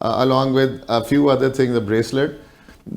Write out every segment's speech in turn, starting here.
along with a few other things, a bracelet,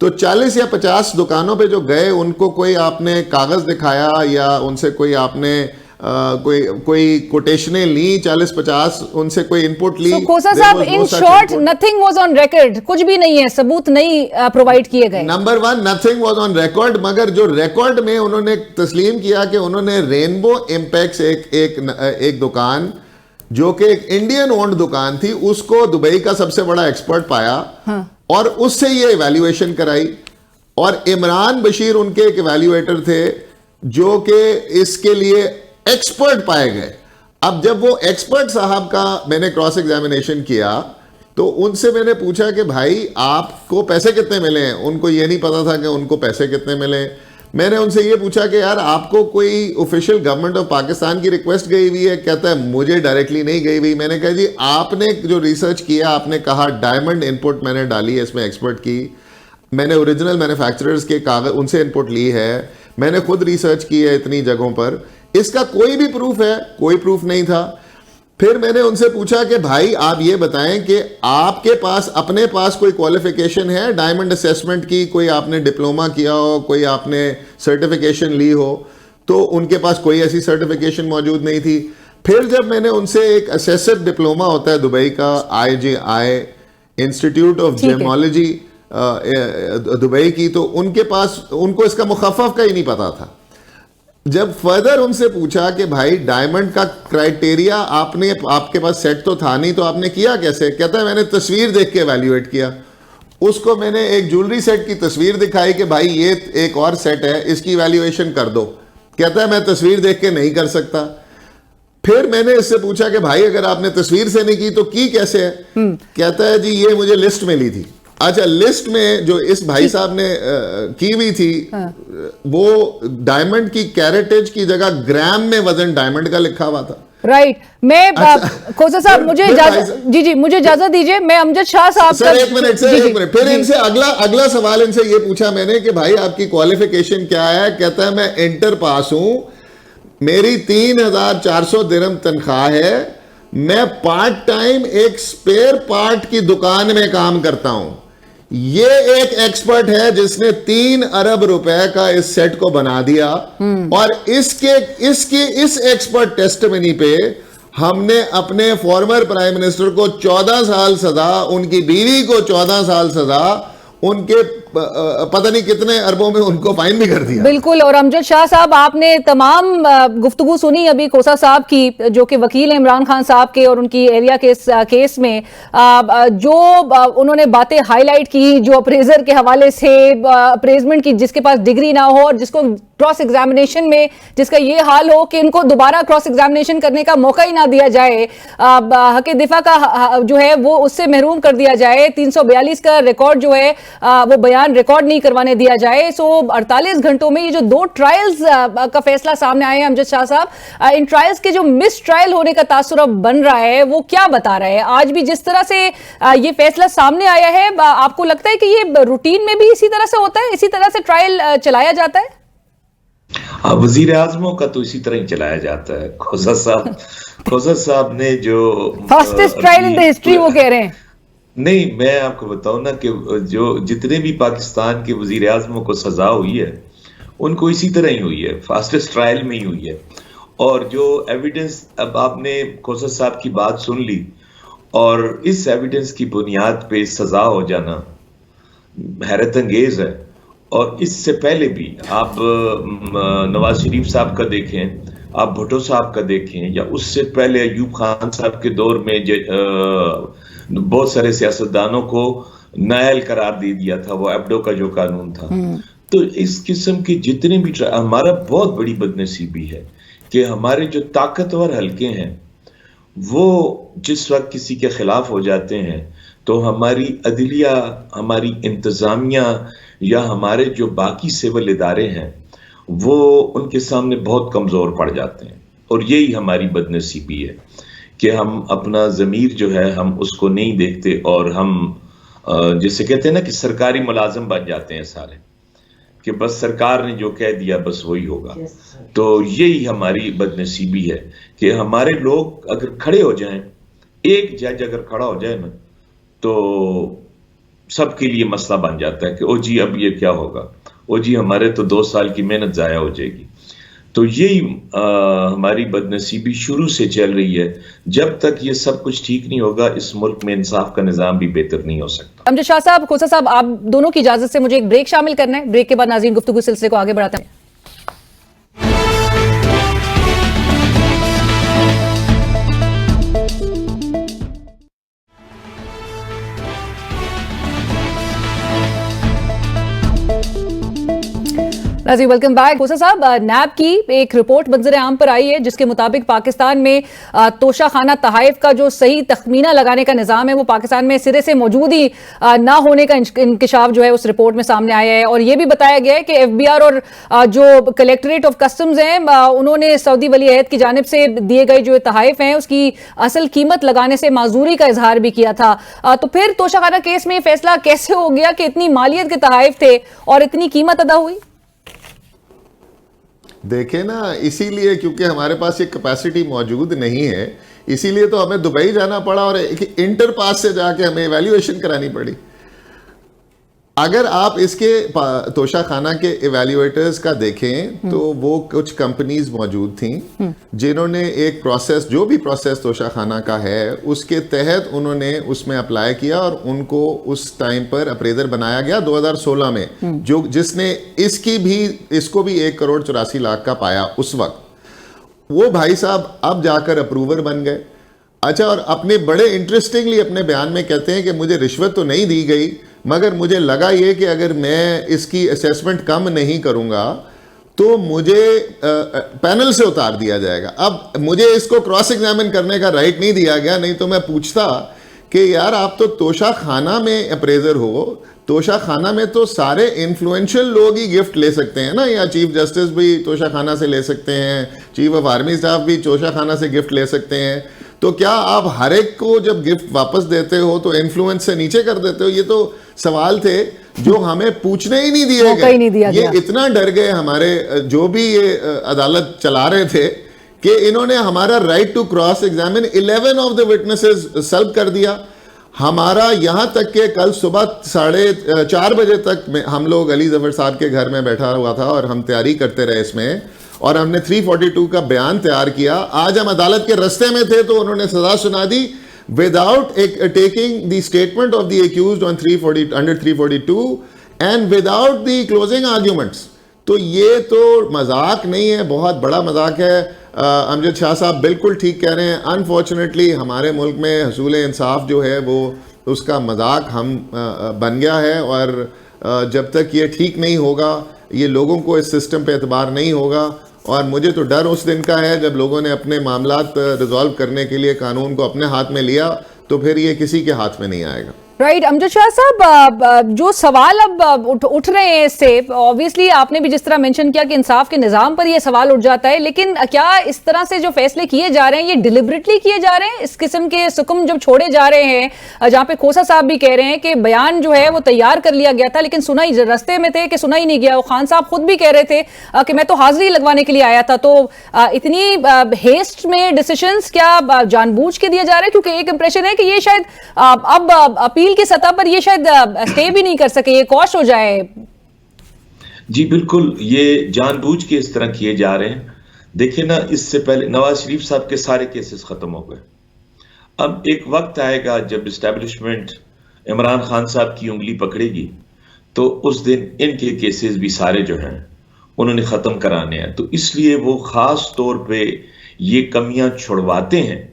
تو 40 یا 50 دکانوں پہ جو گئے ان کو کوئی آپ نے کاغذ دکھایا یا ان سے کوئی آپ نے کوئی کوٹیشنیں لی 40-50 ان سے کوئی انپٹ لی؟ کھوسا صاحب in short nothing was on record, کچھ بھی نہیں ہے, ثبوت نہیں پرووائڈ کیے گئے. Number 1 nothing was on record, مگر جو ریکارڈ میں انہوں نے تسلیم کیا کہ انہوں نے رینبو امپیکس ایک دکان جو کہ ایک انڈین اونڈ دکان تھی اس کو دبئی کا سب سے بڑا ایکسپرٹ پایا اور اس سے یہ ایویلیویشن کرائی, اور عمران بشیر ان کے ایک ایویلیویٹر تھے جو کہ اس کے لیے ایکسپرٹ پائے گئے. اب جب وہ ایکسپرٹ صاحب کا میں نے کراس ایگزامینیشن کیا تو ان سے میں نے پوچھا کہ بھائی آپ کو پیسے کتنے ملے ہیں؟ ان کو یہ نہیں پتا تھا کہ ان کو پیسے کتنے ملے. میں نے ان سے یہ پوچھا کہ یار آپ کو کوئی آفیشیل گورنمنٹ آف پاکستان کی ریکویسٹ گئی ہوئی ہے؟ کہتا ہے مجھے ڈائریکٹلی نہیں گئی ہوئی. میں نے کہا جی آپ نے جو ریسرچ کیا, آپ نے کہا ڈائمنڈ انپٹ میں نے ڈالی ہے اس میں ایکسپرٹ کی, میں نے اوریجنل مینوفیکچررز کے کاغذ ان سے انپٹ لی ہے, میں نے خود ریسرچ کی ہے اتنی جگہوں پر, اس کا کوئی بھی پروف ہے؟ کوئی پروف نہیں تھا. پھر میں نے ان سے پوچھا کہ بھائی آپ یہ بتائیں کہ آپ کے پاس اپنے پاس کوئی کوالیفیکیشن ہے ڈائمنڈ اسیسمنٹ کی, کوئی آپ نے ڈپلوما کیا ہو, کوئی آپ نے سرٹیفیکیشن لی ہو؟ تو ان کے پاس کوئی ایسی سرٹیفیکیشن موجود نہیں تھی. پھر جب میں نے ان سے ایک اسیسر ڈپلوما ہوتا ہے دبئی کا IGI انسٹیٹیوٹ آف جیمالوجی دبئی کی, تو ان کے پاس ان کو اس کا مخفف کا ہی نہیں پتا تھا. جب فردر ان سے پوچھا کہ بھائی ڈائمنڈ کا کرائٹیریا آپ کے پاس سیٹ تو تھا نہیں, تو آپ نے کیا کیسے؟ کہتا ہے میں نے تصویر دیکھ کے ایویلیویٹ کیا. اس کو میں نے ایک جولری سیٹ کی تصویر دکھائی کہ بھائی یہ ایک اور سیٹ ہے, اس کی ایویلیویشن کر دو. کہتا ہے میں تصویر دیکھ کے نہیں کر سکتا. پھر میں نے اس سے پوچھا کہ بھائی اگر آپ نے تصویر سے نہیں کی تو کی کیسے ہے؟ کہتا ہے جی یہ مجھے لسٹ میں لی تھی. اچھا, لسٹ میں جو اس بھائی صاحب نے کی ہوئی تھی وہ ڈائمنڈ کی کیریٹیج کی جگہ گرام میں وزن ڈائمنڈ کا لکھا ہوا تھا. رائٹ. میں کھوسا صاحب مجھے اجازت دیجئے, میں امجد شاہ صاحب سر ایک منٹ پھر ان سے اگلا سوال ان سے یہ پوچھا میں نے کہ بھائی آپ کی کوالیفیکیشن کیا ہے؟ کہتا ہے میں انٹر پاس ہوں, میری 3400 درہم تنخواہ ہے, میں پارٹ ٹائم ایک سپیئر پارٹ کی دکان میں کام کرتا ہوں. یہ ایک ایکسپرٹ ہے جس نے 3 ارب روپے کا اس سیٹ کو بنا دیا, اور اس ایکسپرٹ ٹیسٹمنی پہ ہم نے اپنے فارمر پرائم منسٹر کو 14 سال سزا, ان کی بیوی کو 14 سال سزا, ان کے پتہ نہیں کتنے اربوں میں ان کو فائن بھی کر دیا. بالکل. اور امجد شاہ صاحب آپ نے تمام گفتگو سنی ابھی کھوسا صاحب کی جو کہ وکیل ہیں عمران خان صاحب کے, اور ان کی ایریا کیس میں جو انہوں نے باتیں ہائی لائٹ کی, جو اپریزر کے حوالے سے اپریزمنٹ کی جس کے پاس ڈگری نہ ہو اور جس کو کراس ایگزامینیشن میں جس کا یہ حال ہو کہ ان کو دوبارہ کراس ایگزامینیشن کرنے کا موقع ہی نہ دیا جائے, حق دفاع کا جو ہے وہ اس سے محروم کر دیا جائے, 342 کا ریکارڈ جو ہے وہ بیان ریکارڈ نہیں کروانے دیا جائے. سو 48 گھنٹوں میں یہ جو 2 ٹرائلز کا فیصلہ سامنے آئے ہیں امجد شاہ صاحب, ان ٹرائلز کے جو مس ٹرائل ہونے کا تاثر اب بن رہا ہے وہ کیا بتا رہا ہے؟ آج بھی جس طرح سے یہ فیصلہ سامنے آیا ہے, آپ کو لگتا ہے کہ یہ روٹین میں بھی اسی طرح سے ہوتا ہے, اسی طرح سے ٹرائل چلایا جاتا ہے؟ وزیر اعظموں کا تو اسی طرح ہی چلایا جاتا ہے. کھوسا صاحب نے جو fastest trial in the history وہ کہہ رہے ہیں. نہیں, میں آپ کو بتاؤں نا کہ جو جتنے بھی پاکستان کے وزیر اعظموں کو سزا ہوئی ہے ان کو اسی طرح ہی ہوئی ہے, فاسٹسٹ ٹرائل میں ہی ہوئی ہے. اور جو ایویڈنس, اب آپ نے کھوسا صاحب کی بات سن لی, اور اس ایویڈنس کی بنیاد پہ سزا ہو جانا حیرت انگیز ہے. اور اس سے پہلے بھی آپ نواز شریف صاحب کا دیکھیں, آپ بھٹو صاحب کا دیکھیں, یا اس سے پہلے ایوب خان صاحب کے دور میں بہت سارے سیاستدانوں کو نائل قرار دے دیا تھا, وہ ایبڈو کا جو قانون تھا. تو اس قسم کے جتنے بھی ہمارا بہت بڑی بدنصیبی ہے کہ ہمارے جو طاقتور حلقے ہیں وہ جس وقت کسی کے خلاف ہو جاتے ہیں تو ہماری عدلیہ, ہماری انتظامیہ یا ہمارے جو باقی سول ادارے ہیں وہ ان کے سامنے بہت کمزور پڑ جاتے ہیں. اور یہی ہماری بدنصیبی ہے کہ ہم اپنا ضمیر جو ہے ہم اس کو نہیں دیکھتے, اور ہم جسے کہتے ہیں نا کہ سرکاری ملازم بن جاتے ہیں سارے, کہ بس سرکار نے جو کہہ دیا بس وہی ہوگا. تو یہی ہماری بدنصیبی ہے کہ ہمارے لوگ اگر کھڑے ہو جائیں, ایک جج اگر کھڑا ہو جائے نا تو سب کے لیے مسئلہ بن جاتا ہے کہ او جی اب یہ کیا ہوگا, او جی ہمارے تو 2 سال کی محنت ضائع ہو جائے گی. تو یہی ہماری بدنصیبی شروع سے چل رہی ہے. جب تک یہ سب کچھ ٹھیک نہیں ہوگا اس ملک میں انصاف کا نظام بھی بہتر نہیں ہو سکتا. امجد شاہ صاحب, کھوسا صاحب, آپ دونوں کی اجازت سے مجھے ایک بریک شامل کرنا ہے. بریک کے بعد ناظرین گفتگو سلسلے کو آگے بڑھاتے ہیں. ناظرین ویلکم بیک. کھوسا صاحب, نیب کی ایک رپورٹ منظر عام پر آئی ہے جس کے مطابق پاکستان میں توشہ خانہ تحائف کا جو صحیح تخمینہ لگانے کا نظام ہے وہ پاکستان میں سرے سے موجود ہی نہ ہونے کا انکشاف جو ہے اس رپورٹ میں سامنے آیا ہے. اور یہ بھی بتایا گیا ہے کہ ایف بی آر اور جو کلیکٹریٹ آف کسٹمز ہیں انہوں نے سعودی ولی عہد کی جانب سے دیے گئے جو تحائف ہیں اس کی اصل قیمت لگانے سے معذوری کا اظہار بھی کیا تھا. تو پھر توشہ خانہ کیس میں یہ فیصلہ کیسے ہو گیا کہ اتنی مالیت کے تحائف تھے اور اتنی قیمت ادا ہوئی؟ دیکھیں نا, اسی لیے کیونکہ ہمارے پاس یہ کیپیسٹی موجود نہیں ہے, اسی لیے تو ہمیں دبئی جانا پڑا اور انٹر پاس سے جا کے ہمیں ایویلیویشن کرانی پڑی. اگر آپ اس کے توشہ خانہ کے ایویلیویٹرز کا دیکھیں تو وہ کچھ کمپنیز موجود تھیں جنہوں نے ایک پروسیس, جو بھی پروسیس توشہ خانہ کا ہے اس کے تحت انہوں نے اس میں اپلائی کیا اور ان کو اس ٹائم پر اپریزر بنایا گیا 2016 میں, جو جس نے اس کو بھی 1 کروڑ 84 لاکھ کا پایا اس وقت. وہ بھائی صاحب اب جا کر اپروور بن گئے. اچھا, اور اپنے بڑے انٹرسٹنگلی اپنے بیان میں کہتے ہیں کہ مجھے رشوت تو نہیں دی گئی مگر مجھے لگا یہ کہ اگر میں اس کی اسیسمنٹ کم نہیں کروں گا تو مجھے پینل سے اتار دیا جائے گا. اب مجھے اس کو کراس ایگزامن کرنے کا رائٹ نہیں دیا گیا, نہیں تو میں پوچھتا کہ یار آپ تو توشہ خانہ میں اپریزر ہو, توشہ خانہ میں تو سارے انفلوئنشل لوگ ہی گفٹ لے سکتے ہیں نا, یا چیف جسٹس بھی توشہ خانہ سے لے سکتے ہیں, چیف آف آرمی اسٹاف بھی توشہ خانہ سے گفٹ لے سکتے ہیں. تو کیا آپ ہر ایک کو جب گفٹ واپس دیتے ہو تو انفلوئنس سے نیچے کر دیتے ہو؟ یہ تو سوال تھے جو ہمیں پوچھنے ہی نہیں دیے گئے. یہ اتنا ڈر گئے ہمارے جو بھی یہ عدالت چلا رہے تھے کہ انہوں نے ہمارا right to cross examine 11 of the witnesses سلب کر دیا. ہمارا یہاں تک کہ کل صبح 4:30 بجے تک ہم لوگ علی ظفر صاحب کے گھر میں بیٹھا ہوا تھا اور ہم تیاری کرتے رہے اس میں, اور ہم نے 342 کا بیان تیار کیا. آج ہم عدالت کے رستے میں تھے تو انہوں نے سزا سنا دی without taking the statement of the accused on under 342 and without the closing arguments. تو یہ تو مذاق نہیں ہے, بہت بڑا مذاق ہے. امجد شاہ صاحب بالکل ٹھیک کہہ رہے ہیں. انفارچونیٹلی ہمارے ملک میں حصول انصاف جو ہے وہ اس کا مذاق ہم بن گیا ہے, اور جب تک یہ ٹھیک نہیں ہوگا, یہ لوگوں کو اس سسٹم پہ اعتبار نہیں ہوگا. اور مجھے تو ڈر اس دن کا ہے جب لوگوں نے اپنے معاملات ریزالو کرنے کے لیے قانون کو اپنے ہاتھ میں لیا تو پھر یہ کسی کے ہاتھ میں نہیں آئے گا. رائٹ. امجد شاہ صاحب, جو سوال اب اٹھ رہے ہیں اس سے, obviously آپ نے بھی جس طرح مینشن کیا کہ انصاف کے نظام پر یہ سوال اٹھ جاتا ہے, لیکن کیا اس طرح سے جو فیصلے کیے جا رہے ہیں یہ ڈیلیبریٹلی کیے جا رہے ہیں؟ اس قسم کے سکم جب چھوڑے جا رہے ہیں, جہاں پہ کھوسا صاحب بھی کہہ رہے ہیں کہ بیان جو ہے وہ تیار کر لیا گیا تھا لیکن سنا ہی رستے میں تھے کہ سنا ہی نہیں گیا. خان صاحب خود بھی کہہ رہے تھے کہ میں تو حاضری لگوانے کے لیے آیا تھا. تو اتنی ہیسٹ میں ڈیسیشنز کیا جان بوجھ کے دیے جا رہے ہیں؟ کیونکہ ایک امپریشن ہے کہ یہ شاید اب اپیل کی سطح پر یہ شاید اسٹے بھی نہیں کر سکے, یہ کوش ہو جائے. جی بالکل, یہ جان بوجھ کے اس طرح کیے جا رہے ہیں. دیکھیں نا, اس سے پہلے نواز شریف صاحب کے سارے کیسز ختم ہو گئے. اب ایک وقت آئے گا جب اسٹیبلشمنٹ عمران خان صاحب کی انگلی پکڑے گی تو اس دن ان کے کیسز بھی سارے جو ہیں انہوں نے ختم کرانے ہیں. تو اس لیے وہ خاص طور پہ یہ کمیاں چھڑواتے ہیں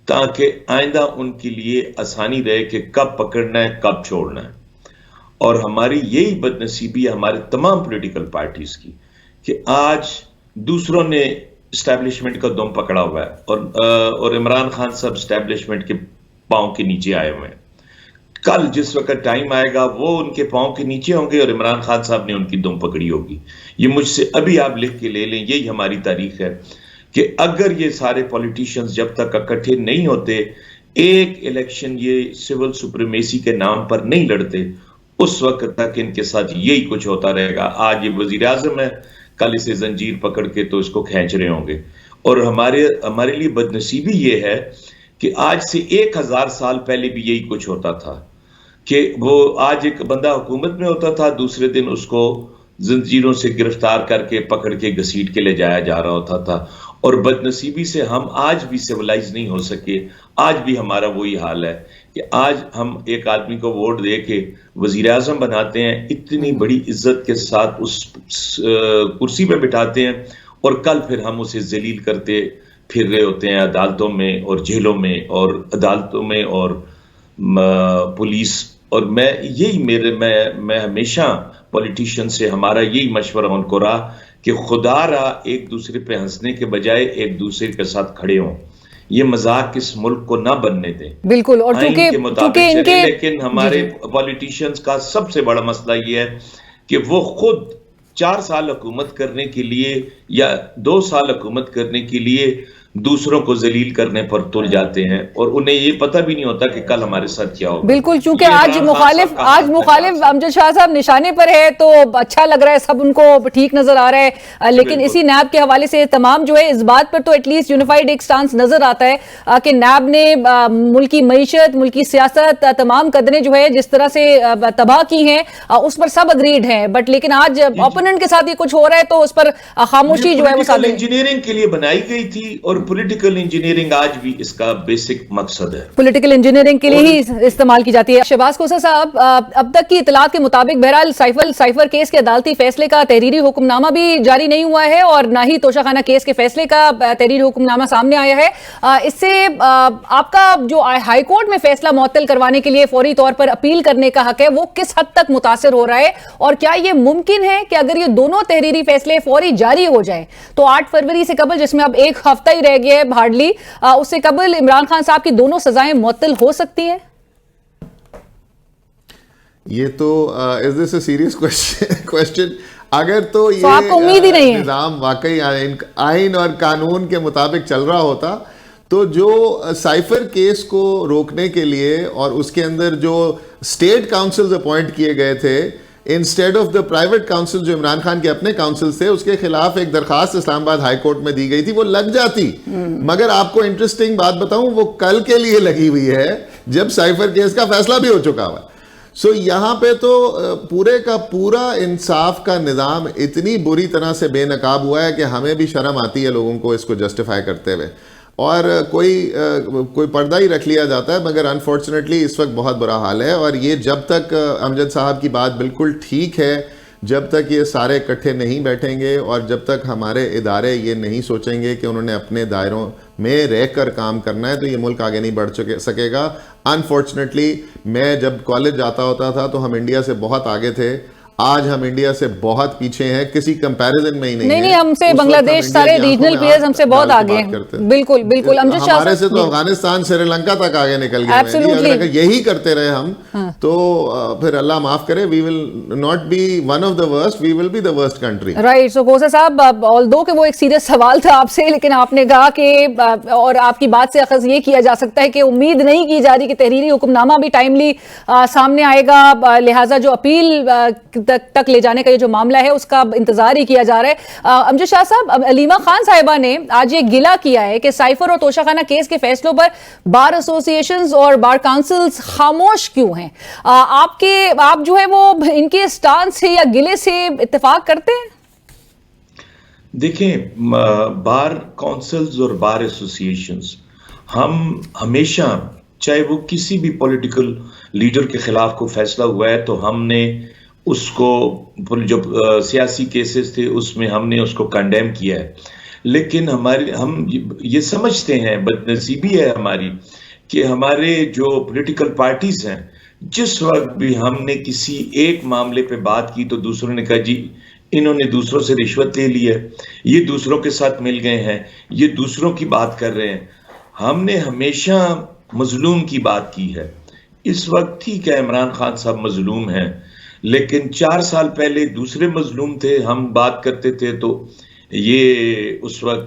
تاکہ آئندہ ان کے لیے آسانی رہے کہ کب پکڑنا ہے کب چھوڑنا ہے. اور ہماری یہی بدنصیبی ہے ہمارے تمام پولیٹیکل پارٹیز کی کہ آج دوسروں نے اسٹیبلشمنٹ کا دم پکڑا ہوا ہے اور عمران خان صاحب اسٹیبلشمنٹ کے پاؤں کے نیچے آئے ہوئے ہیں. کل جس وقت ٹائم آئے گا وہ ان کے پاؤں کے نیچے ہوں گے اور عمران خان صاحب نے ان کی دم پکڑی ہوگی. یہ مجھ سے ابھی آپ لکھ کے لے لیں, یہی ہماری تاریخ ہے کہ اگر یہ سارے پولیٹیشینز جب تک اکٹھے نہیں ہوتے, ایک الیکشن یہ سول سپریمیسی کے نام پر نہیں لڑتے, اس وقت تک ان کے ساتھ یہی کچھ ہوتا رہے گا. آج یہ وزیر اعظم ہے, کل اسے زنجیر پکڑ کے تو اس کو کھینچ رہے ہوں گے. اور ہمارے لیے بدنصیبی یہ ہے کہ آج سے 1000 سال پہلے بھی یہی کچھ ہوتا تھا کہ وہ آج ایک بندہ حکومت میں ہوتا تھا، دوسرے دن اس کو زنجیروں سے گرفتار کر کے پکڑ کے گھسیٹ کے لے جایا جا رہا ہوتا تھا، اور بدنصیبی سے ہم آج بھی سیولائز نہیں ہو سکے. آج بھی ہمارا وہی حال ہے کہ آج ہم ایک آدمی کو ووٹ دے کے وزیر اعظم بناتے ہیں، اتنی بڑی عزت کے ساتھ اس کرسی پہ بٹھاتے ہیں، اور کل پھر ہم اسے ذلیل کرتے پھر رہے ہوتے ہیں عدالتوں میں اور جیلوں میں اور عدالتوں میں اور پولیس. اور میں ہمیشہ پولیٹیشین سے ہمارا یہی مشورہ ان کو رہا کہ خدا را ایک دوسرے پہ ہنسنے کے بجائے ایک دوسرے کے ساتھ کھڑے ہوں. یہ مذاق اس ملک کو نہ بننے دیں. بالکل. اور چونکہ لیکن ہمارے پولیٹیشینز کا سب سے بڑا مسئلہ یہ ہے کہ وہ خود 4 سال حکومت کرنے کے لیے یا 2 سال حکومت کرنے کے لیے دوسروں کو ذلیل کرنے پر تل جاتے ہیں، اور انہیں یہ پتہ بھی نہیں ہوتا کہ کل ہمارے ساتھ کیا ہوگا. بالکل. چونکہ آج مخالف امجد شاہ صاحب نشانے پر ہے تو اچھا لگ رہا ہے، سب ان کو ٹھیک نظر آ رہا ہے، لیکن اسی نیب کے حوالے سے تمام جو ہے اس بات پر تو ایٹ لیسٹ یونیفائڈ ایک سٹانس نظر آتا ہے کہ نیب نے ملکی معیشت، ملکی سیاست، تمام قدریں جو ہے جس طرح سے تباہ کی ہیں اس پر سب اگریڈ ہیں، بٹ لیکن آج اوپوننٹ کے ساتھ یہ کچھ ہو رہا ہے تو اس پر خاموشی جو ہے وہ ثابت. انجینئرنگ کے لیے بنائی گئی تھی، اور پولیٹیکل انجینئرنگ آج بھی اس کا بیسک مقصد ہے. پولیٹیکل انجینئرنگ کے لیے ہی استعمال کی جاتی ہے. شہباز کوثر صاحب، اب تک کی اطلاعات کے مطابق بہرحال سائفر کیس کے عدالتی فیصلے کا تحریری حکم نامہ بھی جاری نہیں ہوا ہے، اور نہ ہی توشہ خانہ کیس کے فیصلے کا تحریری حکم نامہ سامنے آیا ہے. اس سے آپ کا جو ہائی کورٹ میں فیصلہ معطل کروانے کے لیے فوری طور پر اپیل کرنے کا حق ہے، وہ کس حد تک متاثر ہو رہا ہے، اور کیا یہ ممکن ہے کہ اگر یہ دونوں تحریری فیصلے فوری جاری ہو جائیں تو 8 فروری سے قبل، جس میں اب ایک ہفتہ ہی رہ گیا ہے ہارڈلی، اس سے قبل عمران خان صاحب کی دونوں سزائیں معطل ہو سکتی ہیں؟ یہ تو is this a serious question؟ اگر تو یہ آپ کو امید ہی نہیں ہے نظام واقعی آئین اور قانون کے مطابق چل رہا ہوتا تو جو سائفر کیس کو روکنے کے لیے اور اس کے اندر جو اسٹیٹ کاؤنسلز اپوائنٹ کیے گئے تھے instead of the private council جو عمران خان کے اپنے کاؤنسل تھے، اس کے خلاف ایک درخواست اسلام آباد ہائی کورٹ میں دی گئی تھی، وہ لگ جاتی. مگر آپ کو انٹرسٹنگ بات بتاؤں، وہ کل کے لیے لگی ہوئی ہے جب سائفر کیس کا فیصلہ بھی ہو چکا ہوا. سو یہاں پہ تو پورے کا پورا انصاف کا نظام اتنی بری طرح سے بے نقاب ہوا ہے کہ ہمیں بھی شرم آتی ہے لوگوں کو اس کو جسٹیفائی کرتے ہوئے، اور کوئی پردہ ہی رکھ لیا جاتا ہے. مگر انفارچونیٹلی اس وقت بہت برا حال ہے، اور یہ جب تک امجد صاحب کی بات بالکل ٹھیک ہے، جب تک یہ سارے اکٹھے نہیں بیٹھیں گے اور جب تک ہمارے ادارے یہ نہیں سوچیں گے کہ انہوں نے اپنے دائروں میں رہ کر کام کرنا ہے، تو یہ ملک آگے نہیں بڑھ سکے گا. انفارچونیٹلی میں جب کالج جاتا ہوتا تھا تو ہم انڈیا سے بہت آگے تھے، آج ہم انڈیا سے بہت پیچھے ہیں، کسی کمپیریزن میں ہی نہیں. ہم سے بنگلہ دیش سارے ریجنل پلیئرز ہم سے بہت آگے ہیں. بالکل بالکل. امجد شاہ ہمارے سے تو افغانستان سری لنکا تک آگے نکل گئے. اگر یہی کرتے رہے ہم تو پھر اللہ معاف کرے، we will not be one of the worst, we will be the worst country. Right. So Kausar صاحب، آلدو کہ وہ ایک سیریس سوال تھا آپ سے، لیکن آپ نے کہا کہ اور آپ کی بات سے اخذ یہ کیا جا سکتا ہے کہ امید نہیں کی جا رہی کہ تحریری حکم نامہ بھی ٹائملی سامنے آئے گا، لہٰذا جو اپیل تک لے جانے کا یہ جو معاملہ ہے اس کا انتظار ہی کیا جا رہا ہے. امجد شاہ صاحب، علیمہ خان صاحبہ نے آج یہ گلہ کیا ہے کہ سائفر اور توشہ خانہ کیس کے فیصلوں پر بار ایسوسی ایشنز اور بار کاؤنسلز خاموش کیوں ہیں؟ آپ جو ہے وہ ان کے سٹانس سے یا گلے سے اتفاق کرتے ہیں؟ دیکھیں، بار کاؤنسلز اور بار ایسوسی ایشنز، ہم ہمیشہ چاہے وہ کسی بھی پولیٹیکل لیڈر کے خلاف کوئی فیصلہ ہوا ہے تو ہم نے اس کو، جو سیاسی کیسز تھے اس میں ہم نے اس کو کنڈیم کیا ہے. لیکن ہم یہ سمجھتے ہیں، بدنصیبی ہے ہماری کہ ہمارے جو پولیٹیکل پارٹیز ہیں، جس وقت بھی ہم نے کسی ایک معاملے پہ بات کی تو دوسروں نے کہا جی انہوں نے دوسروں سے رشوت لے لی ہے، یہ دوسروں کے ساتھ مل گئے ہیں، یہ دوسروں کی بات کر رہے ہیں. ہم نے ہمیشہ مظلوم کی بات کی ہے. اس وقت ٹھیک ہے عمران خان صاحب مظلوم ہیں، لیکن 4 سال پہلے دوسرے مظلوم تھے، ہم بات کرتے تھے تو یہ اس وقت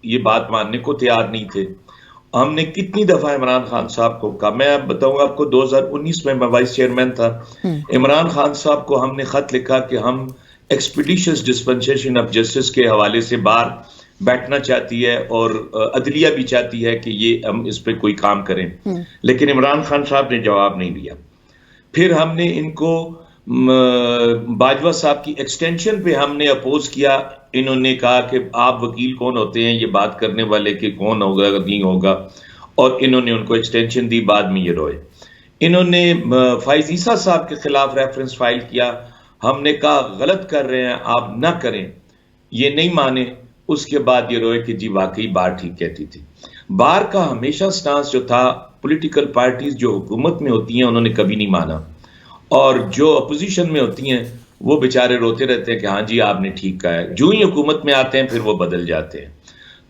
یہ بات ماننے کو تیار نہیں تھے. ہم نے کتنی دفعہ عمران خان صاحب کو کہا، میں بتاؤں آپ کو 2019 میں وائس چیئرمین تھا، عمران خان صاحب کو ہم نے خط لکھا کہ ہم ایکسپیڈیشس ڈسپنسیشن آف جسٹس کے حوالے سے بار بیٹھنا چاہتی ہے اور عدلیہ بھی چاہتی ہے کہ یہ ہم اس پہ کوئی کام کریں، لیکن عمران خان صاحب نے جواب نہیں دیا. پھر ہم نے ان کو باجوہ صاحب کی ایکسٹینشن پہ ہم نے اپوز کیا. انہوں نے کہا کہ آپ وکیل کون ہوتے ہیں یہ بات کرنے والے کہ کون ہوگا نہیں ہوگا, اور انہوں نے ان کو ایکسٹینشن دی. بعد میں یہ روئے. انہوں نے فائز عیسیٰ صاحب کے خلاف ریفرنس فائل کیا. ہم نے کہا غلط کر رہے ہیں آپ نہ کریں, یہ نہیں مانے. اس کے بعد یہ روئے کہ جی واقعی بار ٹھیک کہتی تھی. بار کا ہمیشہ سٹانس جو تھا, پولیٹیکل پارٹیز جو حکومت میں ہوتی ہیں انہوں نے کبھی نہیں مانا, اور جو اپوزیشن میں ہوتی ہیں وہ بیچارے روتے رہتے ہیں کہ ہاں جی آپ نے ٹھیک کہا ہے. جو ہی حکومت میں آتے ہیں پھر وہ بدل جاتے ہیں.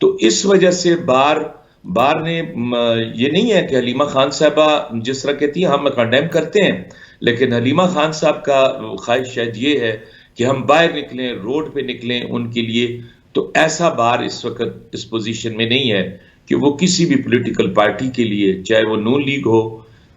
تو اس وجہ سے بار نے یہ نہیں ہے کہ حلیمہ خان صاحبہ جس طرح کہتی ہیں ہم کنڈیم کرتے ہیں, لیکن حلیمہ خان صاحب کا خواہش شاید یہ ہے کہ ہم باہر نکلیں, روڈ پہ نکلیں ان کے لیے. تو ایسا بار اس وقت اس پوزیشن میں نہیں ہے کہ وہ کسی بھی پولیٹیکل پارٹی کے لیے, چاہے وہ نون لیگ ہو,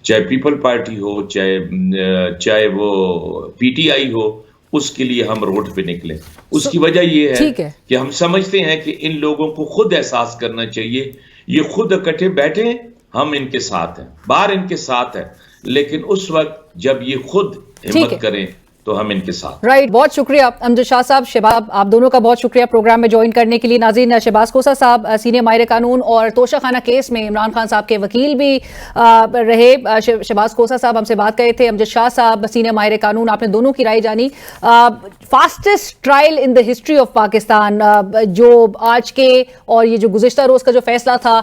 چاہے پیپل پارٹی ہو, چاہے وہ پی ٹی آئی ہو, اس کے لیے ہم روڈ پہ نکلیں. اس کی وجہ یہ ہے کہ ہم سمجھتے ہیں کہ ان لوگوں کو خود احساس کرنا چاہیے, یہ خود اکٹھے بیٹھیں, ہم ان کے ساتھ ہیں, بار ان کے ساتھ ہے, لیکن اس وقت جب یہ خود ہمت کریں تو ہم ان کے ساتھ. رائٹ, بہت شکریہ امجد شاہ صاحب, شباب, آپ دونوں کا بہت شکریہ پروگرام میں جوائن کرنے کے لیے. ناظرین, شہباز کوسہ صاحب سینئر ماہر قانون اور توشہ خانہ کیس میں عمران خان صاحب کے وکیل بھی رہے. شہباز کوسہ صاحب ہم سے بات کرے تھے, امجد شاہ صاحب سینئر ماہر قانون, آپ نے دونوں کی رائے جانی. Fastest trial in the history of Pakistan جو آج کے اور یہ جو گزشتہ روز کا جو فیصلہ تھا,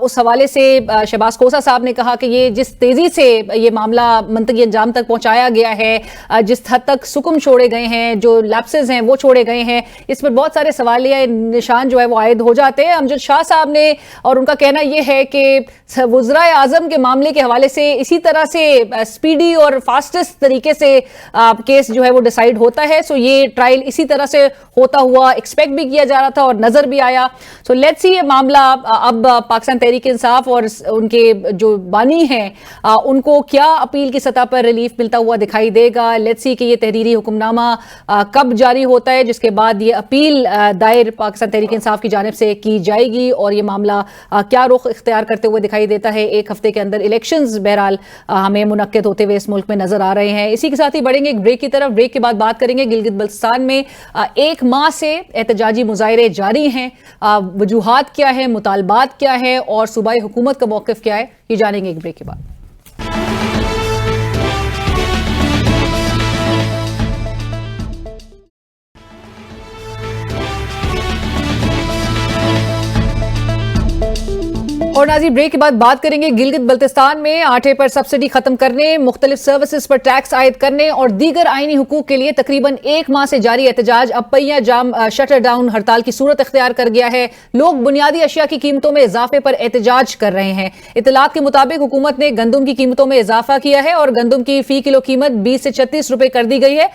اس حوالے سے شہباز کوسہ صاحب نے کہا کہ یہ جس تیزی سے یہ معاملہ منطقی انجام تک پہنچایا گیا ہے, جس حد تک سکم چھوڑے گئے ہیں, جو لیپسز ہیں وہ چھوڑے گئے ہیں, اس پر بہت سارے سوالیہ نشان جو ہے وہ عائد ہو جاتے ہیں. امجد شاہ صاحب نے, اور ان کا کہنا یہ ہے کہ وزرائے اعظم کے معاملے کے حوالے سے اسی طرح سے سپیڈی اور فاسٹسٹ طریقے سے کیس جو ہے وہ ڈیسائیڈ ہوتا ہے. سو یہ ٹرائل اسی طرح سے ہوتا ہوا ایکسپیکٹ بھی کیا جا رہا تھا اور نظر بھی آیا. سو لیٹس سی یہ معاملہ اب پاکستان تحریک انصاف اور ان کے جو بانی ہیں ان کو کیا اپیل کی سطح پر ریلیف ملتا ہوا دکھائی دے گا. لیٹس سی کہ یہ تحریری حکم نامہ کب جاری ہوتا ہے, جس کے بعد یہ اپیل دائر پاکستان تحریک انصاف کی جانب سے کی جائے گی, اور یہ معاملہ کیا رخ اختیار کرتے ہوئے دکھائی دیتا ہے. ایک ہفتے کے اندر الیکشنز بہرحال ہمیں منعقد ہوتے ہوئے اس ملک میں نظر آ رہے ہیں. اسی کے ساتھ ہی بڑھیں گے ایک بریک کی طرف. بریک کے بعد بات کریں گے گلگت بلتستان میں 1 ماہ سے احتجاجی مظاہرے جاری ہیں, وجوہات کیا ہیں, مطالبات کیا ہیں, اور صوبائی حکومت کا موقف کیا ہے, یہ جانیں گے ایک بریک کے بعد. اور ناظرین, بریک کے بعد بات کریں گے گلگت بلتستان میں آٹے پر سبسڈی ختم کرنے, مختلف سروسز پر ٹیکس عائد کرنے اور دیگر آئینی حقوق کے لیے تقریباً 1 ماہ سے جاری احتجاج اب پہیہ جام شٹر ڈاؤن ہڑتال کی صورت اختیار کر گیا ہے. لوگ بنیادی اشیاء کی قیمتوں میں اضافے پر احتجاج کر رہے ہیں. اطلاعات کے مطابق حکومت نے گندم کی قیمتوں میں اضافہ کیا ہے اور گندم کی فی کلو قیمت 20 سے 36 روپے کر دی گئی ہے.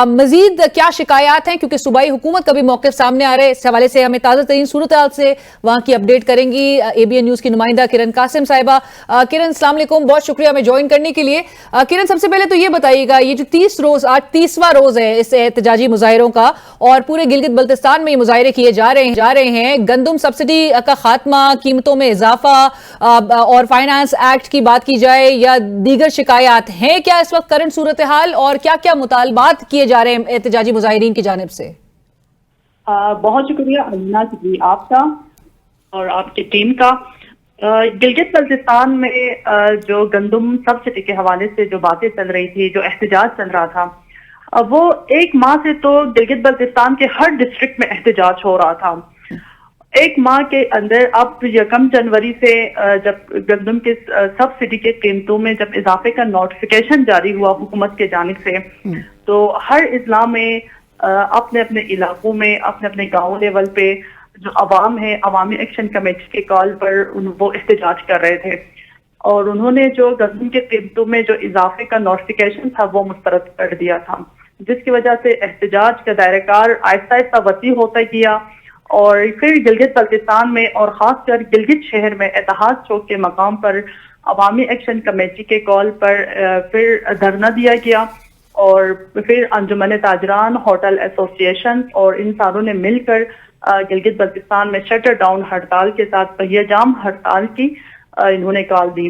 مزید کیا شکایات ہیں, کیونکہ صوبائی حکومت کا بھی موقف سامنے آ رہا ہے, اس حوالے سے ہمیں تازہ ترین صورتحال سے وہاں کی اپڈیٹ کریں گی ABN نیوز کی نمائندہ کرن قاسم صاحبہ. کرن, السلام علیکم, بہت شکریہ ہمیں جوائن کرنے کے لیے. کرن, سب سے پہلے تو یہ بتائیے گا, یہ جو 30 روز, آج 30واں روز ہے اس احتجاجی مظاہروں کا, اور پورے گلگت بلتستان میں یہ مظاہرے کیے جا رہے ہیں. گندم سبسڈی کا خاتمہ, قیمتوں میں اضافہ اور فائنانس ایکٹ کی بات کی جائے یا دیگر شکایات ہیں کیا اس وقت کرنٹ صورتحال, اور کیا کیا مطالبات کیے جا رہے ہیں احتجاجی مظاہرین کی جانب سے؟ بہت شکریہ امینا جی آپ کا اور آپ کی ٹیم کا. گلگت بلتستان میں جو گندم سبسڈی کے حوالے سے جو باتیں چل رہی تھی, جو احتجاج چل رہا تھا, وہ 1 ماہ سے تو گلگت بلتستان کے ہر ڈسٹرکٹ میں احتجاج ہو رہا تھا. 1 ماہ کے اندر اب 1 جنوری سے جب گندم کے سبسڈی کے قیمتوں میں جب اضافے کا نوٹیفیکیشن جاری ہوا حکومت کے جانب سے, تو ہر اضلاع میں اپنے اپنے علاقوں میں, اپنے اپنے گاؤں لیول پہ جو عوام ہے, عوامی ایکشن کمیٹی کے کال پر وہ احتجاج کر رہے تھے, اور انہوں نے جو گندم کے قیمتوں میں جو اضافے کا نوٹیفیکیشن تھا وہ مسترد کر دیا تھا, جس کی وجہ سے احتجاج کا دائرہ کار آہستہ آہستہ وسیع ہوتا گیا. اور پھر گلگت بلتستان میں اور خاص کر گلگت شہر میں اتحاد چوک کے مقام پر عوامی ایکشن کمیٹی کے کال پر پھر دھرنا دیا گیا, اور پھر انجمن تاجران, ہوٹل ایسوسیشن اور ان ساروں نے مل کر گلگت بلتستان میں شٹر ڈاؤن ہڑتال کے ساتھ پہیہ جام ہڑتال کی انہوں نے کال دی.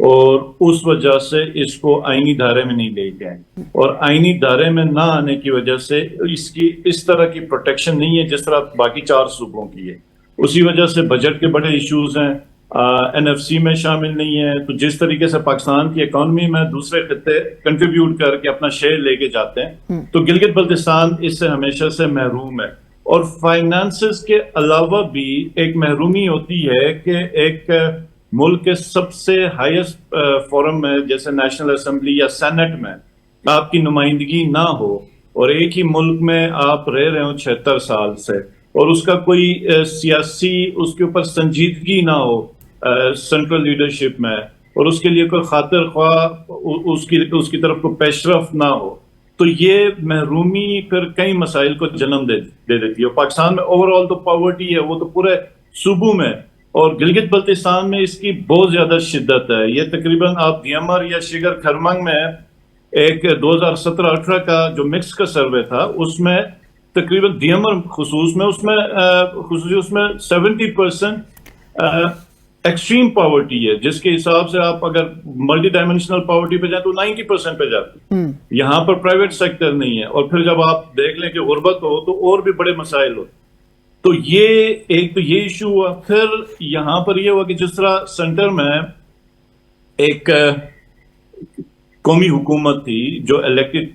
اور اس وجہ سے اس کو آئینی دھارے میں نہیں لے گئے، اور آئینی دھارے میں نہ آنے کی وجہ سے اس کی اس طرح کی پروٹیکشن نہیں ہے جس طرح باقی 4 صوبوں کی ہے. اسی وجہ سے بجٹ کے بڑے ایشوز ہیں، این ایف سی میں شامل نہیں ہے. تو جس طریقے سے پاکستان کی اکانومی میں دوسرے خطے کنٹریبیوٹ کر کے اپنا شیئر لے کے جاتے ہیں، تو گلگت بلتستان اس سے ہمیشہ سے محروم ہے. اور فائنانسز کے علاوہ بھی ایک محرومی ہوتی ہے کہ ایک ملک کے سب سے ہائیسٹ فورم میں جیسے نیشنل اسمبلی یا سینٹ میں آپ کی نمائندگی نہ ہو، اور ایک ہی ملک میں آپ رہ رہے ہوں 76 سال سے، اور اس کا کوئی سیاسی اس کے اوپر سنجیدگی نہ ہو سینٹرل لیڈرشپ میں، اور اس کے لیے کوئی خاطر خواہ اس کی طرف کو پیش رفت نہ ہو، تو یہ محرومی پھر کئی مسائل کو جنم دے دیتی ہے. پاکستان میں اوور آل تو پاورٹی ہے، وہ تو پورے صوبوں میں، اور گلگت بلتستان میں اس کی بہت زیادہ شدت ہے. یہ تقریباً آپ دیامر یا شگر کھرمنگ میں ایک 2017-18 کا جو مکس کا سروے تھا، اس میں تقریباً دیامر خصوص میں اس میں 70% ایکسٹریم پاورٹی ہے، جس کے حساب سے آپ اگر ملٹی ڈائمینشنل پاورٹی پہ جائیں تو 90% پہ جاتے. یہاں پر پرائیویٹ سیکٹر نہیں ہے، اور پھر جب آپ دیکھ لیں کہ غربت ہو تو اور بھی بڑے مسائل ہوتے. تو یہ ایک تو یہ ایشو ہوا. پھر یہاں پر یہ ہوا کہ جس طرح سینٹر میں ایک قومی حکومت تھی جو الیکٹڈ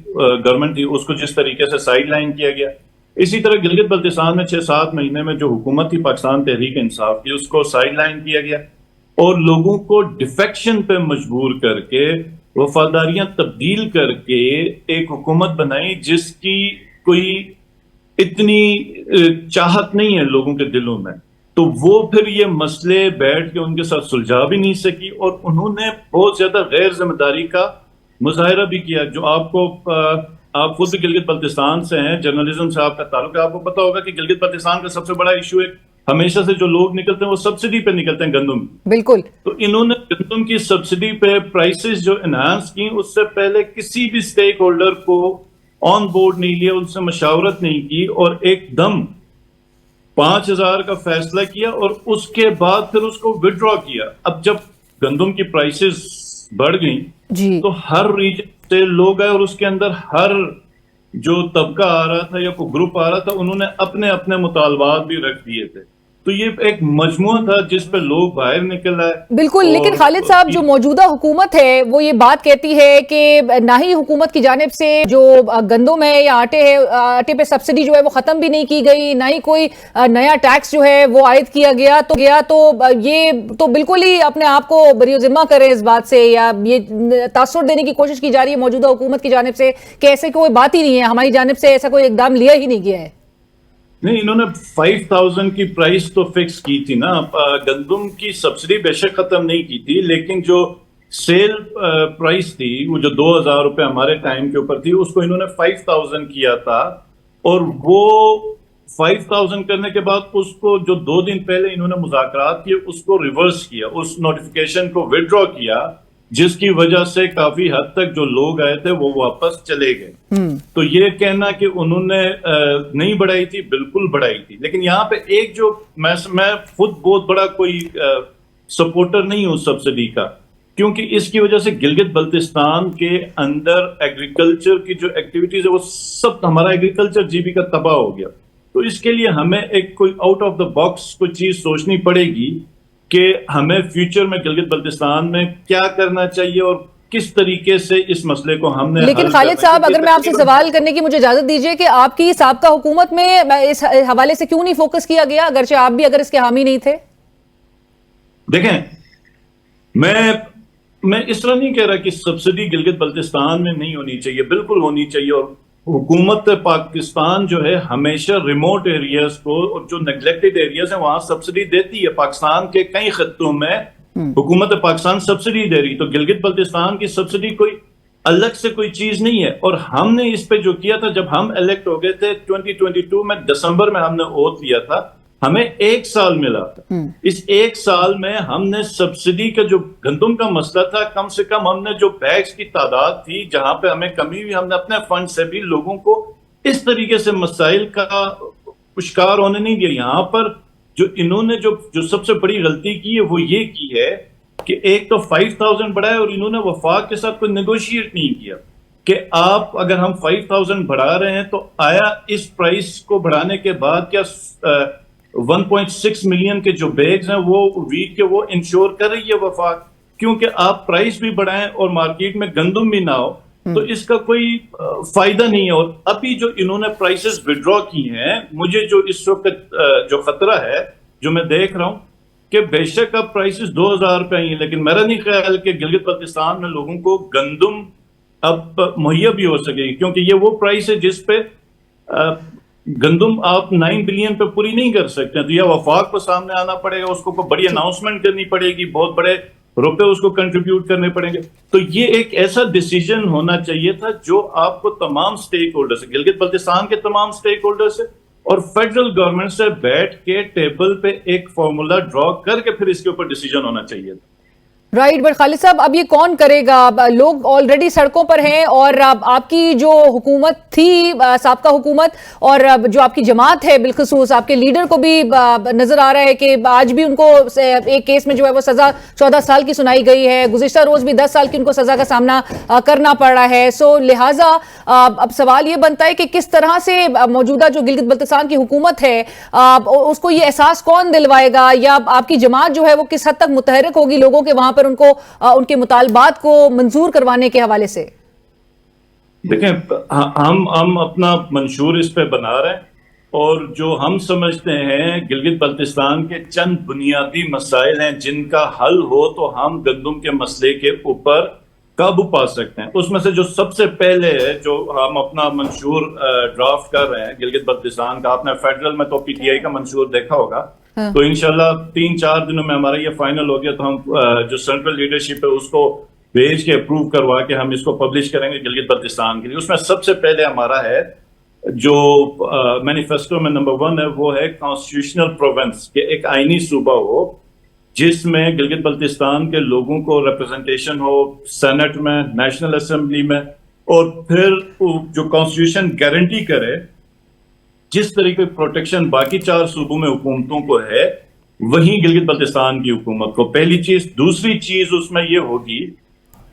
گورنمنٹ تھی، اس کو جس طریقے سے سائیڈ لائن کیا گیا، اسی طرح گلگت بلتستان میں 6-7 مہینے میں جو حکومت تھی پاکستان تحریک انصاف کی، اس کو سائیڈ لائن کیا گیا، اور لوگوں کو ڈیفیکشن پہ مجبور کر کے وفاداریاں تبدیل کر کے ایک حکومت بنائی جس کی کوئی اتنی چاہت نہیں ہے لوگوں کے دلوں میں. تو وہ پھر یہ مسئلے بیٹھ کے ان کے ساتھ سلجھا بھی نہیں سکی، اور انہوں نے بہت زیادہ غیر ذمہ داری کا مظاہرہ بھی کیا. جو آپ خود گلگت بلتستان سے ہیں، جرنلزم سے آپ کا تعلق ہے، آپ کو پتا ہوگا کہ گلگت بلتستان کا سب سے بڑا ایشو ایک ہمیشہ سے جو لوگ نکلتے ہیں وہ سبسڈی پہ نکلتے ہیں، گندم. بالکل. تو انہوں نے گندم کی سبسڈی پہ پرائسز جو انہانس کی، اس سے پہلے کسی بھی سٹیک ہولڈر کو آن بورڈ نہیں لیا، ان سے مشاورت نہیں کی، اور ایک دم 5000 کا فیصلہ کیا، اور اس کے بعد پھر اس کو وڈرا کیا. اب جب گندم کی پرائسز بڑھ گئیں تو ہر ریجن سے لوگ آئے، اور اس کے اندر ہر جو طبقہ آ رہا تھا یا کوئی گروپ آ رہا تھا، انہوں نے اپنے اپنے مطالبات بھی رکھ دیے تھے. تو یہ ایک مجموعہ تھا جس پہ لوگ باہر نکل آئے. بالکل. لیکن خالد صاحب، جو موجودہ حکومت ہے وہ یہ بات کہتی ہے کہ نہ ہی حکومت کی جانب سے جو گندم ہے یا آٹے پہ سبسڈی جو ہے وہ ختم بھی نہیں کی گئی، نہ ہی کوئی نیا ٹیکس جو ہے وہ عائد کیا گیا. تو یہ تو بالکل ہی اپنے آپ کو بری ذمہ کرے اس بات سے، یا یہ تاثر دینے کی کوشش کی جا رہی ہے موجودہ حکومت کی جانب سے کہ ایسے کوئی بات ہی نہیں ہے، ہماری جانب سے ایسا کوئی اقدام لیا ہی نہیں گیا ہے. نہیں، انہوں نے 5000 کی پرائس تو فکس کی تھی نا. گندم کی سبسڈی بے شک ختم نہیں کی تھی، لیکن جو سیل پرائس تھی وہ جو 2000 روپے ہمارے ٹائم کے اوپر تھی، اس کو انہوں نے 5000 کیا تھا. اور وہ 5000 کرنے کے بعد اس کو جو 2 دن پہلے انہوں نے مذاکرات کیے، اس کو ریورس کیا، اس نوٹیفیکیشن کو وڈرا کیا، جس کی وجہ سے کافی حد تک جو لوگ آئے تھے وہ واپس چلے گئے. تو یہ کہنا کہ انہوں نے نہیں بڑھائی تھی، بالکل بڑھائی تھی. لیکن یہاں پہ ایک جو میں خود بہت بڑا کوئی سپورٹر نہیں ہوں سبسڈی کا، کیونکہ اس کی وجہ سے گلگت بلتستان کے اندر ایگریکلچر کی جو ایکٹیویٹیز ہے وہ سب ہمارا ایگریکلچر جیویکا تباہ ہو گیا. تو اس کے لیے ہمیں ایک کوئی آؤٹ آف دا باکس کوئی چیز سوچنی پڑے گی کہ ہمیں فیوچر میں گلگت بلتستان میں کیا کرنا چاہیے اور کس طریقے سے اس مسئلے کو ہم نے. لیکن خالد صاحب، اگر میں آپ سے سوال کرنے کی مجھے اجازت دیجئے کہ آپ کی سابقہ حکومت میں اس حوالے سے کیوں نہیں فوکس کیا گیا، اگرچہ آپ بھی اگر اس کے حامی نہیں تھے؟ دیکھیں، میں اس طرح نہیں کہہ رہا کہ سبسڈی گلگت بلتستان میں نہیں ہونی چاہیے، بالکل ہونی چاہیے. اور حکومت پاکستان جو ہے ہمیشہ ریموٹ ایریاز کو اور جو نیگلیکٹڈ ایریاز ہیں وہاں سبسڈی دیتی ہے. پاکستان کے کئی خطوں میں حکومت پاکستان سبسڈی دے رہی، تو گلگت بلتستان کی سبسڈی کوئی الگ سے کوئی چیز نہیں ہے. اور ہم نے اس پہ جو کیا تھا، جب ہم الیکٹ ہو گئے تھے 2022 میں دسمبر میں ہم نے اوتھ لیا تھا، ہمیں 1 سال ملا تھا. اس 1 سال میں ہم نے سبسڈی کا جو گندم کا مسئلہ تھا، کم سے کم ہم نے جو بیگز کی تعداد تھی جہاں پہ ہمیں کمی ہوئی، ہم نے اپنے فنڈ سے بھی لوگوں کو اس طریقے سے مسائل کا شکار ہونے نہیں دیا. یہاں پر جو انہوں نے جو سب سے بڑی غلطی کی ہے وہ یہ کی ہے کہ ایک تو 5000 بڑھایا اور انہوں نے وفاق کے ساتھ کوئی نیگوشیٹ نہیں کیا کہ آپ اگر ہم 5000 بڑھا رہے ہیں تو آیا اس پرائس کو بڑھانے کے بعد کیا 1.6 ملین کے جو بیگز ہیں وہ ویٹ کے وہ انشور کر رہی ہے وفاق؟ کیونکہ آپ پرائس بھی بڑھائیں اور مارکیٹ میں گندم بھی نہ ہو تو اس کا کوئی فائدہ نہیں ہے. اور ابھی جو انہوں نے پرائسز وڈرا کی ہیں، مجھے جو اس وقت جو خطرہ ہے جو میں دیکھ رہا ہوں کہ بے شک اب پرائسز 2000 پہ آئی ہیں، لیکن میرا نہیں خیال کہ گلگت بلتستان میں لوگوں کو گندم اب مہیا بھی ہو سکے گی، کیونکہ یہ وہ پرائس ہے جس پہ گندم آپ 9 بلین پہ پوری نہیں کر سکتے. تو یہ وفاق کو سامنے آنا پڑے گا، اس کو بڑی اناؤنسمنٹ کرنی پڑے گی، بہت بڑے روپے اس کو کنٹریبیوٹ کرنے پڑیں گے. تو یہ ایک ایسا ڈیسیجن ہونا چاہیے تھا جو آپ کو تمام سٹیک ہولڈر سے، گلگت بلتستان کے تمام سٹیک ہولڈر سے اور فیڈرل گورنمنٹ سے بیٹھ کے ٹیبل پہ ایک فارمولا ڈرا کر کے پھر اس کے اوپر ڈیسیجن ہونا چاہیے تھا. رائٹ، بٹ خالد صاحب اب یہ کون کرے گا؟ لوگ آلریڈی سڑکوں پر ہیں اور آپ کی جو حکومت تھی، سابقہ حکومت، اور جو آپ کی جماعت ہے بالخصوص آپ کے لیڈر کو بھی نظر آ رہا ہے کہ آج بھی ان کو ایک کیس میں جو ہے وہ سزا 14 سال کی سنائی گئی ہے، گزشتہ روز بھی 10 سال کی ان کو سزا کا سامنا کرنا پڑ رہا ہے. سو لہٰذا اب سوال یہ بنتا ہے کہ کس طرح سے موجودہ جو گلگت بلتستان کی حکومت ہے اس کو یہ احساس کون دلوائے گا، یا آپ کی جماعت جو ہے وہ کس حد تک متحرک ہوگی لوگوں کے وہاں پر ان کو ان کے مطالبات کو منظور کروانے کے حوالے سے؟ دیکھیں، ہم اپنا منشور اس پہ بنا رہے ہیں اور جو ہم سمجھتے ہیں گلگت بلتستان کے چند بنیادی مسائل ہیں جن کا حل ہو تو ہم گندم کے مسئلے کے اوپر قابو پا سکتے ہیں. اس میں سے جو سب سے پہلے ہے جو ہم اپنا منشور ڈرافٹ کر رہے ہیں گلگت بلتستان کا، آپ نے فیڈرل میں تو پی ٹی آئی کا منشور دیکھا ہوگا، تو انشاءاللہ 3-4 دنوں میں ہمارا یہ فائنل ہو گیا تو ہم جو سینٹرل لیڈرشپ ہے اس کو بھیج کے اپروو کروا کے ہم اس کو پبلش کریں گے گلگت بلتستان کے لیے. اس میں سب سے پہلے ہمارا ہے جو مینیفیسٹو میں نمبر 1 ہے وہ ہے کانسٹیٹیوشنل پروونس، کہ ایک آئینی صوبہ ہو جس میں گلگت بلتستان کے لوگوں کو ریپرزنٹیشن ہو سینٹ میں، نیشنل اسمبلی میں، اور پھر جو کانسٹیٹیوشن گارنٹی کرے جس طریقے پروٹیکشن باقی 4 صوبوں میں حکومتوں کو ہے وہیں گلگت بلتستان کی حکومت کو. پہلی چیز. دوسری چیز اس میں یہ ہوگی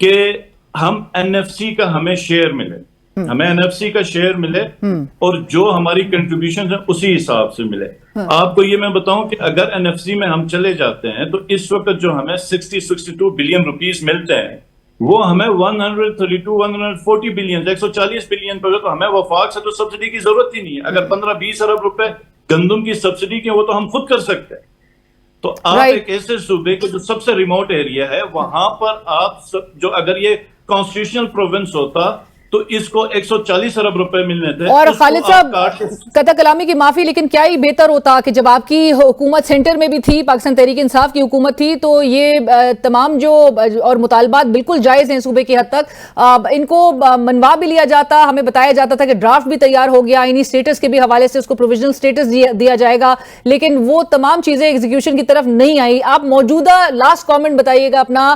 کہ ہم این ایف سی کا ہمیں شیئر ملے، ہمیں این ایف سی کا شیئر ملے اور جو ہماری کنٹریبیوشن ہیں اسی حساب سے ملے. آپ کو یہ میں بتاؤں کہ اگر این ایف سی میں ہم چلے جاتے ہیں تو اس وقت جو ہمیں 62 بلین روپیز ملتے ہیں وہ ہمیں 140 بلین 140 بلین پر، تو ہمیں وفاق سے تو سبسڈی کی ضرورت ہی نہیں ہے. اگر 15-20 ارب روپے گندم کی سبسڈی کی وہ تو ہم خود کر سکتے ہیں. تو آپ ایک ایسے صوبے کے جو سب سے ریموٹ ایریا ہے وہاں پر آپ جو اگر یہ کانسٹیٹیوشنل پروونس ہوتا تو اس کو 140 ارب روپے ملنے تھے. اور خالد صاحب قطع کلامی کی معافی، لیکن کیا ہی بہتر ہوتا کہ جب آپ کی حکومت سینٹر میں بھی تھی، پاکستان تحریک انصاف کی حکومت تھی، تو یہ تمام جو اور مطالبات بالکل جائز ہیں صوبے کی حد تک، ان کو منوا بھی لیا جاتا. ہمیں بتایا جاتا تھا کہ ڈرافٹ بھی تیار ہو گیا، آئینی سٹیٹس کے بھی حوالے سے اس کو پروویژنل سٹیٹس دیا جائے گا، لیکن وہ تمام چیزیں ایگزیکیوشن کی طرف نہیں آئی. آپ موجودہ لاسٹ کامنٹ بتائیے گا اپنا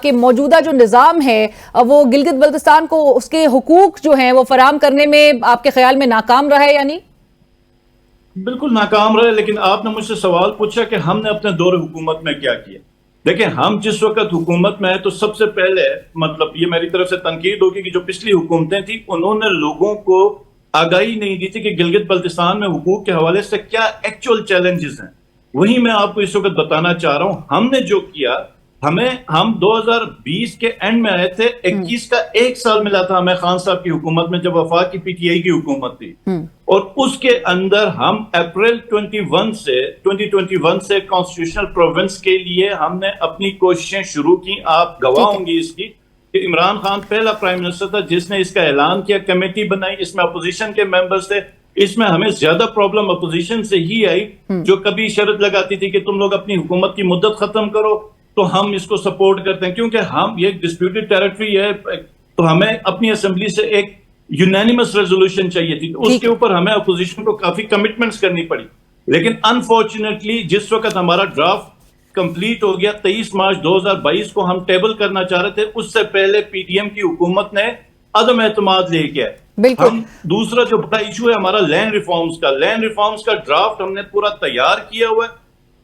کہ موجودہ جو نظام ہے وہ گلگت بلتستان کو اس کے حقوق جو ہیں وہ فراہم کرنے میں آپ کے خیال میں ناکام رہا ہے یا نہیں؟ بالکل ناکام رہے، لیکن آپ نے مجھ سے سوال پوچھا کہ ہم نے اپنے دور حکومت میں کیا کیا. دیکھیں، ہم جس وقت حکومت میں ہیں تو سب سے پہلے مطلب یہ میری طرف سے تنقید ہوگی کہ جو پچھلی حکومتیں تھیں انہوں نے لوگوں کو آگاہی نہیں دی تھی کہ گلگت بلتستان میں حقوق کے حوالے سے کیا ایکچوئل چیلنجز ہیں. وہی میں آپ کو اس وقت بتانا چاہ رہا ہوں. ہم نے جو کیا، ہم 2020 کے اینڈ میں آئے تھے، 21 کا 1 سال ملا تھا ہمیں خان صاحب کی حکومت میں جب وفاق کی پی ٹی آئی کی حکومت تھی، اور اس کے اندر ہم اپریل 2021 سے کانسٹیٹیوشنل پروونس کے لیے ہم نے اپنی کوششیں شروع کی. آپ گواہ ہوں گی اس کی کہ عمران خان پہلا پرائم منسٹر تھا جس نے اس کا اعلان کیا، کمیٹی بنائی، اس میں اپوزیشن کے ممبرز تھے. اس میں ہمیں زیادہ پرابلم اپوزیشن سے ہی آئی جو کبھی شرط لگاتی تھی کہ تم لوگ اپنی حکومت کی مدت ختم کرو تو ہم اس کو سپورٹ کرتے ہیں، کیونکہ ہم یہ ڈسپیوٹڈ ٹیریٹری ہے تو ہمیں اپنی اسمبلی سے ایک یونینیمس ریزولوشن چاہیے تھی. اس کے اوپر ہمیں اپوزیشن کو کافی کمٹمنٹس کرنی پڑی. لیکن انفارچونیٹلی جس وقت ہمارا ڈرافٹ کمپلیٹ ہو گیا 23 مارچ 2022 کو ہم ٹیبل کرنا چاہ رہے تھے، اس سے پہلے پی ڈی ایم کی حکومت نے عدم اعتماد لے کے ہم دوسرا جو بڑا ایشو ہے ہمارا لینڈ ریفارمز کا ڈرافٹ ہم نے پورا تیار کیا ہوا ہے.